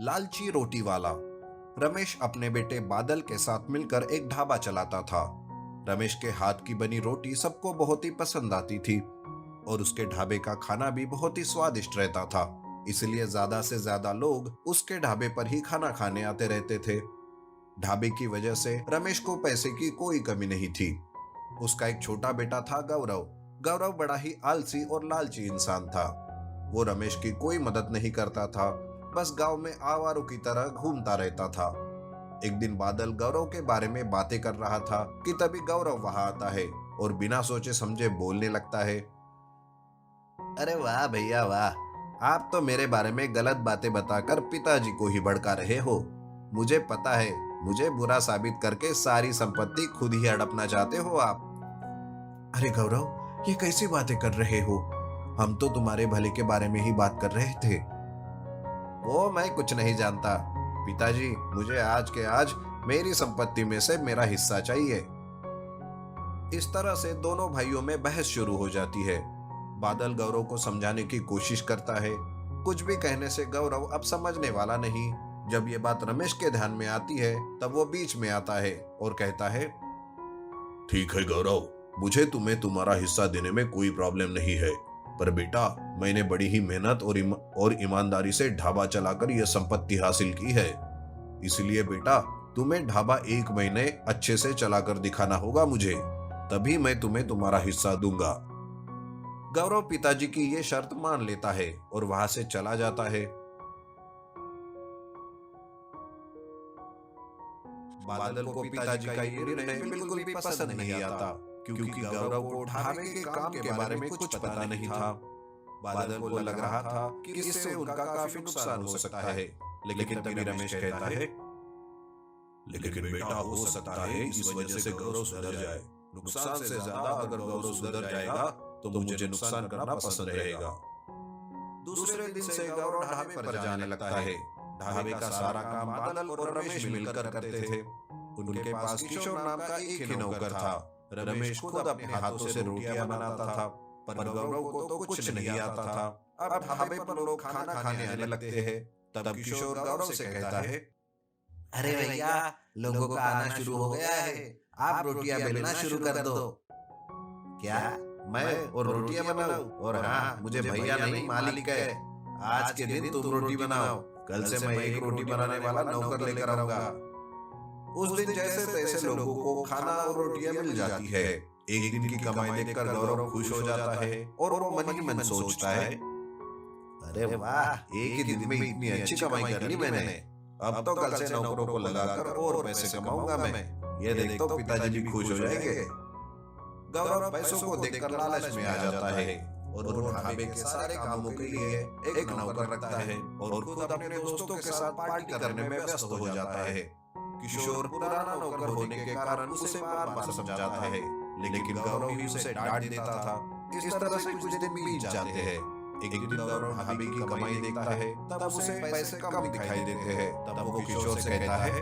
लालची रोटी वाला। रमेश अपने बेटे बादल के साथ मिलकर एक ढाबा चलाता था। रमेश के हाथ की बनी रोटी सबको बहुत ही पसंद आती थी और उसके ढाबे का खाना भी बहुत ही स्वादिष्ट रहता था। इसलिए ज्यादा से ज्यादा लोग उसके ढाबे पर ही खाना खाने आते रहते थे। ढाबे की वजह से रमेश को पैसे की कोई कमी नहीं थी। उसका एक छोटा बेटा था गौरव। गौरव बड़ा ही आलसी और लालची इंसान था। वो रमेश की कोई मदद नहीं करता था, बस गांव में आवारों की तरह घूमता रहता था। एक दिन बादल गौरव के बारे में बातें कर रहा था कि तभी गौरव वहां आता है और बिना सोचे समझे बोलने लगता है। अरे वाह भैया वाह, आप तो मेरे बारे में गलत बातें बताकर पिताजी को ही भड़का रहे हो। मुझे पता है, मुझे बुरा साबित करके सारी संपत्ति खुद ही हड़पना चाहते हो आप। अरे गौरव, ये कैसी बातें कर रहे हो? हम तो तुम्हारे भले के बारे में ही बात कर रहे थे। वो मैं कुछ नहीं जानता। पिताजी, मुझे आज के आज मेरी संपत्ति में से मेरा हिस्सा चाहिए। इस तरह से दोनों भाइयों में बहस शुरू हो जाती है। बादल गौरव को समझाने की कोशिश करता है। कुछ भी कहने से गौरव अब समझने वाला नहीं। जब ये बात रमेश के ध्यान में आती है तब वो बीच में आता है और कहता है, ठीक है गौरव, मुझे तुम्हें तुम्हारा हिस्सा देने में कोई प्रॉब्लम नहीं है, पर बेटा, मैंने बड़ी ही मेहनत और ईमानदारी से ढाबा चलाकर यह संपत्ति हासिल की है। इसलिए बेटा, तुम्हें ढाबा 1 महीने अच्छे से चलाकर दिखाना होगा मुझे, तभी मैं तुम्हें तुम्हारा हिस्सा दूंगा। गौरव पिताजी की ये शर्त मान लेता है और वहां से चला जाता है। बादल को पिताजी का ये निर्णय बिल्कुल भी पसंद नहीं आता, क्योंकि गौरव को ढाबे के काम के बारे में कुछ पता नहीं था। बादल को लग रहा था कि इससे उनका काफी नुकसान हो सकता है, लेकिन तभी रमेश कहता है, लेकिन बेटा, हो सकता है इस वजह से गौरव सुधर जाए। नुकसान से ज्यादा अगर गौरव सुधर जाएगा तो मुझे नुकसान करना पसंद रहेगा। दूसरे दिन से गौरव ढाबे पर जाने लगता है। ढाबे का सारा काम बादल और रमेश मिलकर करते थे। उनके पास किशोर नाम का एक ही नौकर था। रमेश खुद अपने हाथों से रोटियां बनाता था, पर गौरव को तो कुछ नहीं आता था। अब ढाबे पर लोग खाना खाने आने लगते हैं। तब किशोर गौरव से कहता है, अरे भैया, लोगों का आना शुरू हो गया है, आप रोटियां बेलना शुरू कर दो। क्या? मैं और रोटियां बनाऊं? और हाँ, मुझे भैया नहीं मालिक है। आज के दिन तुम रोटी बनाओ, कल से मैं एक रोटी बनाने वाला नौकर लेकर आऊंगा। उस दिन जैसे तैसे लोगों को खाना और रोटियां मिल जाती है। एक दिन की कमाई देखकर गौरव खुश हो जाता है और वो मन ही मन सोचता है, अरे वाह, एक ही दिन में इतनी अच्छी कमाई कर ली मैंने। अब तो कल से नौकरों को लगाकर और पैसे कमाऊंगा मैं। ये देख तो पिताजी भी खुश हो जाएंगे। गौरव पैसों को देखकर लालच में आ जाता है और वो ढाबे के सारे कामों के लिए एक नौकर रखता है और खुद अपने दोस्तों के साथ पार्टी करने में व्यस्त हो जाता है। किशोर पुराना नौकर होने के कारण उसे बार बार समझाता है, लेकिन गौरव ही उसे डांट देता था। इस तरह से कुछ दिन बीत जाते हैं। एक दिन गौरव ढाबे की कमाई देखता है, तब उसे पैसे कम दिखाई देते हैं। तब वो किशोर से कहता है,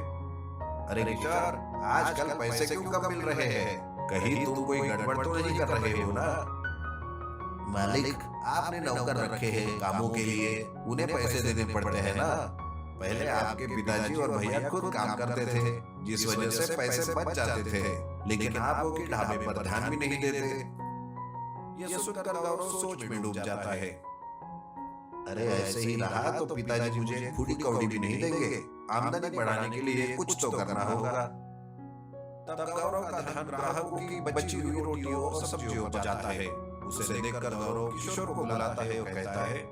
अरे किशोर, आजकल पैसे क्यों कम मिल रहे हैं? कहीं तुम कोई गड़बड़ तो नहीं कर रहे हो ना? मालिक, आपने नौकर रखे हैं कामों के लिए, उन्हें पैसे देने पड़ते हैं ना। पहले आपके पिताजी और भैया खुद काम करते थे, जिस वजह से पैसे बच जाते थे, लेकिन आप वो कि ढाबे पर ध्यान भी नहीं देते। यह सुनकर गौरव सोच में डूब जाता है। अरे ऐसे ही रहा तो पिताजी मुझे खुदी कौड़ी भी नहीं देंगे। आमदनी बढ़ाने के लिए कुछ तो करना होगा। तब गौरव का ध्यान ग्राहकों की बची हुई रोटियों और सब्जियों पर जाता है। उसे देखकर गौरव किशोर को बुलाता है और कहता है,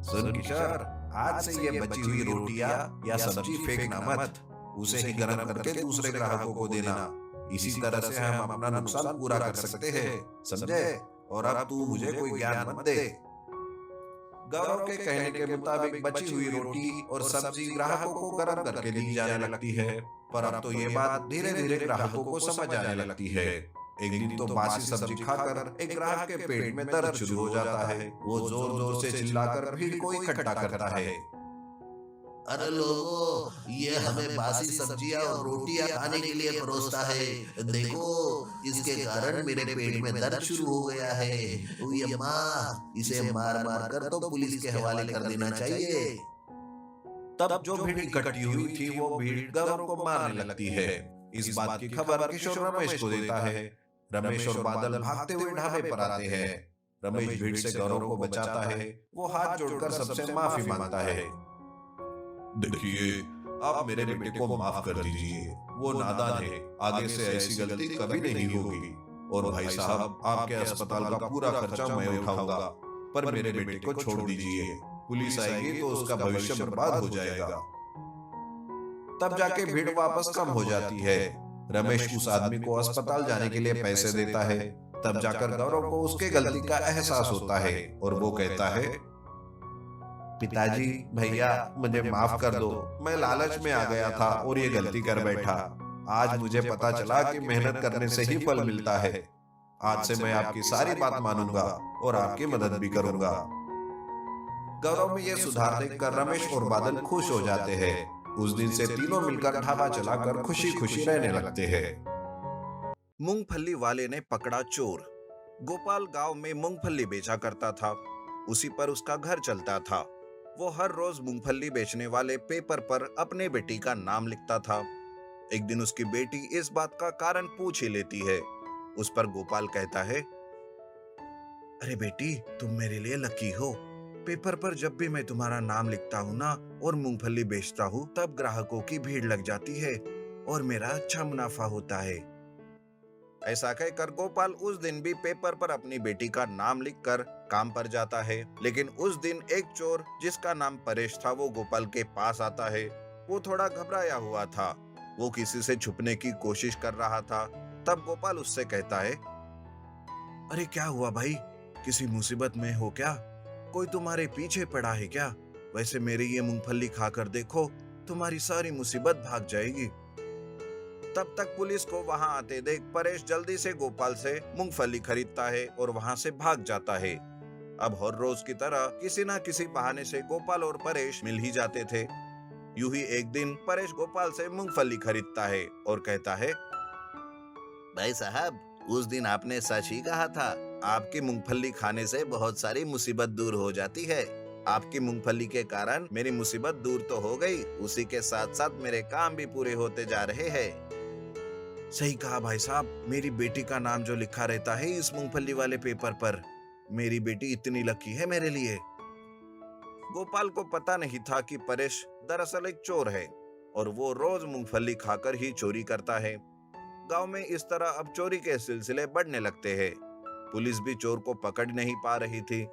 सुन किशोर, आज से ये बची हुई रोटियां या सब्जी फेंकना मत, उसे ही गर्म करके दूसरे ग्राहकों को देना। इसी तरह से हम अपना नुकसान पूरा कर सकते हैं, समझे? और अब तू मुझे कोई ज्ञान मत दे। गौरव के कहने के मुताबिक बची हुई रोटी और सब्जी ग्राहकों को गर्म करके दी जाने लगती है, पर अब तो ये बात धीरे धीरे ग्राहकों को समझ आने लगती है। एक दिन तो बासी सब्जी खाकर एक ग्राहक के पेट में दर्द शुरू हो जाता है। वो जोर जोर से चिल्लाकर भीड़ को इकट्ठा करता है। अरे लोगों, ये हमें बासी सब्जियां और रोटियां खाने के लिए परोसता है। देखो, इसके कारण मेरे पेट में दर्द शुरू हो गया है। ओ ये माँ, इसे मार मार कर तो पुलिस के हवाले कर देना चाहिए। तब जो भीड़ इकट्ठी हुई थी वो भीड़ गौरव को मारने लगती है। इस बात की खबर किशोर रमेश को देता है। रमेश और बादल भागते हुए ढाबे पर आते हैं। रमेश भीड़ से गौरव को बचाता है। वो हाथ जोड़कर सबसे माफी मांगता है। देखिए, आप मेरे बेटे को माफ कर दीजिए। वो नादान है, आगे से ऐसी गलती कभी नहीं होगी। और भाई साहब, आपके अस्पताल का पूरा खर्चा मैं उठाऊंगा, पर मेरे बेटे को छोड़ दीजिए। पुलिस आएगी तो उसका भविष्य बर्बाद हो जाएगा। तब जाके भीड़ वापस कम हो जाती है। रमेश उस आदमी को अस्पताल जाने के लिए पैसे देता है। तब जाकर गौरव को उसके गलती का एहसास होता है और वो कहता है, पिताजी, भैया, मुझे माफ कर दो। मैं लालच में आ गया था और ये गलती कर बैठा। आज मुझे पता चला कि मेहनत करने से ही फल मिलता है। आज से मैं आपकी सारी बात मानूंगा और आपकी मदद भी करूंगा। गौरव में ये सुधार देखकर रमेश और बादल खुश हो जाते हैं। उस दिन से तीनों मिलकर ढाबा चलाकर खुशी खुशी रहने लगते हैं। मूंगफली वाले ने पकड़ा चोर। गोपाल गांव में मूंगफली बेचा करता था। उसी पर उसका घर चलता था। वो हर रोज मूंगफली बेचने वाले पेपर पर अपने बेटी का नाम लिखता था। एक दिन उसकी बेटी इस बात का कारण पूछ ही लेती है। उस पर गोपाल कहता है, अरे बेटी, तुम मेरे लिए लकी हो। पेपर पर जब भी मैं तुम्हारा नाम लिखता हूँ ना और मूंगफली बेचता हूँ, तब ग्राहकों की भीड़ लग जाती है और मेरा अच्छा मुनाफा होता है। ऐसा कहकर गोपाल उस दिन भी पेपर पर अपनी बेटी का नाम लिखकर काम पर जाता है। लेकिन उस दिन एक चोर जिसका नाम परेश था वो गोपाल के पास आता है। वो थोड़ा घबराया हुआ था। वो किसी से छुपने की कोशिश कर रहा था। तब गोपाल उससे कहता है, अरे क्या हुआ भाई, किसी मुसीबत में हो क्या? कोई तुम्हारे पीछे पड़ा है क्या? वैसे मेरी ये मूंगफली खाकर देखो, तुम्हारी सारी मुसीबत भाग जाएगी। तब तक पुलिस को वहां आते देख परेश जल्दी से गोपाल से मूंगफली खरीदता है और वहां से भाग जाता है। अब हर रोज की तरह किसी न किसी बहाने से गोपाल और परेश मिल ही जाते थे। यूं ही एक दिन परेश गोपाल से मूंगफली खरीदता है और कहता है, भाई साहब, उस दिन आपने सच ही कहा था। आपकी मूंगफली खाने से बहुत सारी मुसीबत दूर हो जाती है। आपकी मूंगफली के कारण मेरी मुसीबत दूर तो हो गई, उसी के साथ साथ मेरे काम भी पूरे होते जा रहे हैं। सही कहा भाई साहब, मेरी बेटी का नाम जो लिखा रहता है इस मूंगफली वाले पेपर पर, मेरी बेटी इतनी लकी है मेरे लिए। गोपाल को पता नहीं था कि परेश दरअसल एक चोर है और वो रोज मूंगफली खाकर ही चोरी करता है। गांव में इस तरह अब चोरी के सिलसिले बढ़ने लगते हैं। पुलिस भी चोर को पकड़ नहीं पा रही थी।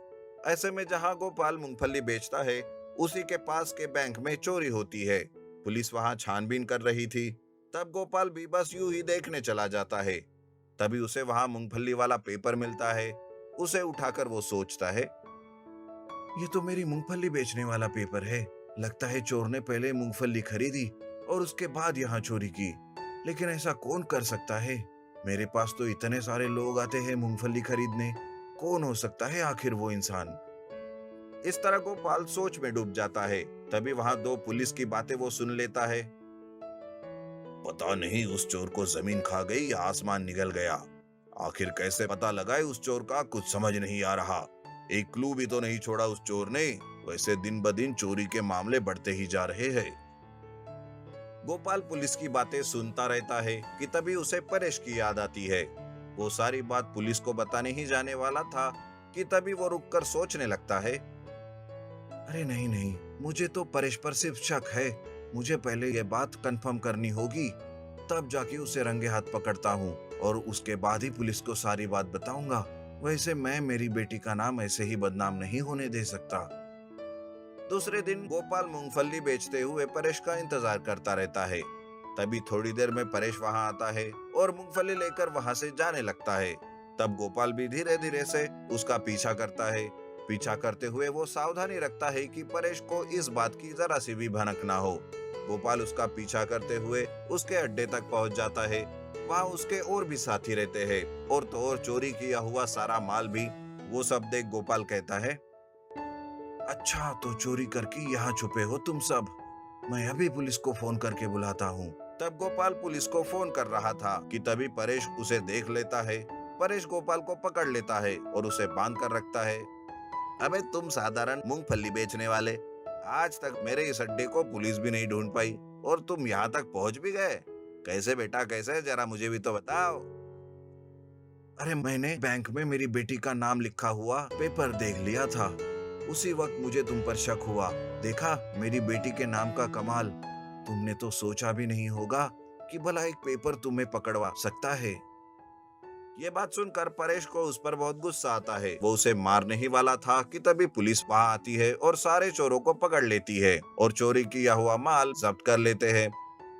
ऐसे में जहां गोपाल मूंगफली बेचता है, उसी के पास के बैंक में चोरी होती है। पुलिस वहां छानबीन कर रही थी। तब गोपाल भी बस यूं ही देखने चला जाता है। तभी उसे वहां मूंगफली वाला पेपर मिलता है। उसे उठाकर वो सोचता है, ये तो मेरी मूंगफली बेचने वाला पेपर है। लगता है चोर ने पहले मूंगफली खरीदी और उसके बाद यहाँ चोरी की। लेकिन ऐसा कौन कर सकता है? मेरे पास तो इतने सारे लोग आते हैं मूंगफली खरीदने। कौन हो सकता है आखिर वो इंसान? इस तरह गोपाल सोच में डूब जाता है। तभी वहां दो पुलिस की बातें वो सुन लेता है। पता नहीं उस चोर को जमीन खा गई या आसमान निगल गया। आखिर कैसे पता लगाए उस चोर का, कुछ समझ नहीं आ रहा। एक क्लू भी तो नहीं छोड़ा उस चोर ने। वैसे दिन ब दिन चोरी के मामले बढ़ते ही जा रहे हैं। गोपाल पुलिस की बातें सुनता रहता है कि तभी उसे परेश की याद आती है। वो सारी बात पुलिस को बताने ही जाने वाला था कि तभी वो रुककर सोचने लगता है, अरे नहीं नहीं, मुझे तो परेश पर सिर्फ शक है। मुझे पहले ये बात कंफर्म करनी होगी, तब जाके उसे रंगे हाथ पकड़ता हूँ और उसके बाद ही पुलिस को सारी बात बताऊंगा। वैसे मैं मेरी बेटी का नाम ऐसे ही बदनाम नहीं होने दे सकता। दूसरे दिन गोपाल मूंगफली बेचते हुए परेश का इंतजार करता रहता है। तभी थोड़ी देर में परेश वहां आता है और मूंगफली लेकर वहां से जाने लगता है। तब गोपाल भी धीरे धीरे से उसका पीछा करता है। पीछा करते हुए वो सावधानी रखता है कि परेश को इस बात की जरा सी भी भनक ना हो। गोपाल उसका पीछा करते हुए उसके अड्डे तक पहुंच जाता है। वहां उसके और भी साथी रहते हैं और तो और चोरी किया हुआ सारा माल भी। वो सब देख गोपाल कहता है, अच्छा तो चोरी करके यहाँ छुपे हो तुम सब। मैं अभी पुलिस को फोन करके बुलाता हूँ। तब गोपाल पुलिस को फोन कर रहा था कि तभी परेश उसे देख लेता है। परेश गोपाल को पकड़ लेता है और उसे बांध कर रखता है। अबे तुम साधारण मूंगफली बेचने वाले, आज तक मेरे इस अड्डे को पुलिस भी नहीं ढूंढ पाई और तुम यहाँ तक पहुंच भी गए। कैसे बेटा, कैसे? जरा मुझे भी तो बताओ। अरे मैंने बैंक में मेरी बेटी का नाम लिखा हुआ पेपर देख लिया था। उसी वक्त मुझे तुम पर शक हुआ। देखा मेरी बेटी के नाम का कमाल। तुमने तो सोचा भी नहीं होगा कि भला एक पेपर तुम्हें पकड़वा सकता है। ये बात सुनकर परेश को उस पर बहुत गुस्सा आता है। वो उसे मारने ही वाला था कि तभी पुलिस वहां आती है और सारे चोरों को पकड़ लेती है और चोरी किया हुआ माल जब्त कर लेते हैं।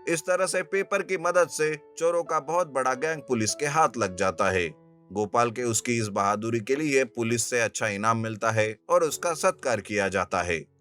इस तरह से पेपर की मदद से चोरों का बहुत बड़ा गैंग पुलिस के हाथ लग जाता है। गोपाल के उसकी इस बहादुरी के लिए पुलिस से अच्छा इनाम मिलता है और उसका सत्कार किया जाता है।